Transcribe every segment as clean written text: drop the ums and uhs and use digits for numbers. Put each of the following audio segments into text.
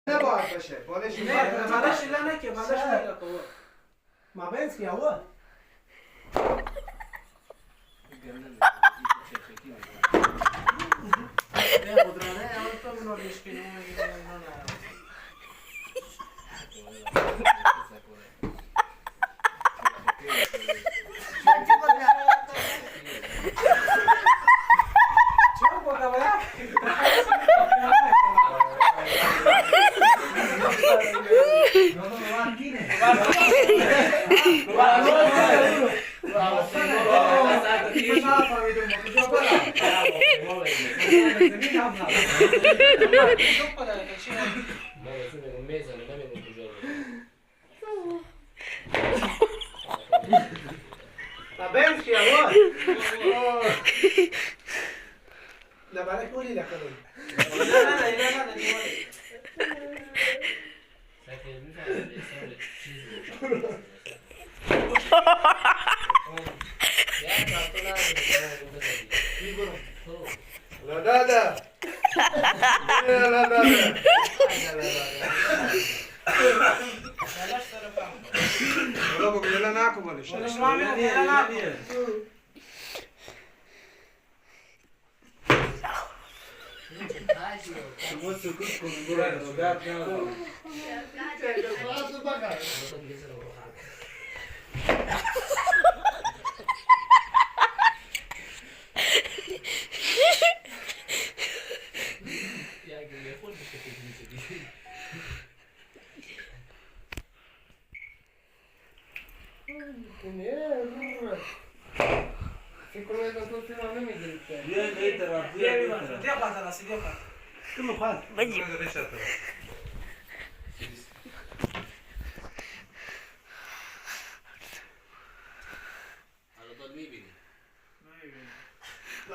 نباید باشه بالش نه بالش نه که بالش میگه کو ما بنز که هوا نه خودرانه اول تو نوردیش که نه بنز که هوا نه برای کولی نکنی لا دادا لا دادا ولا بقول لا ناكل بالش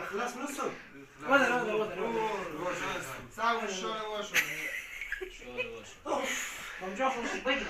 خلاص نصهم ساعة وشو اونجا خوش بگیر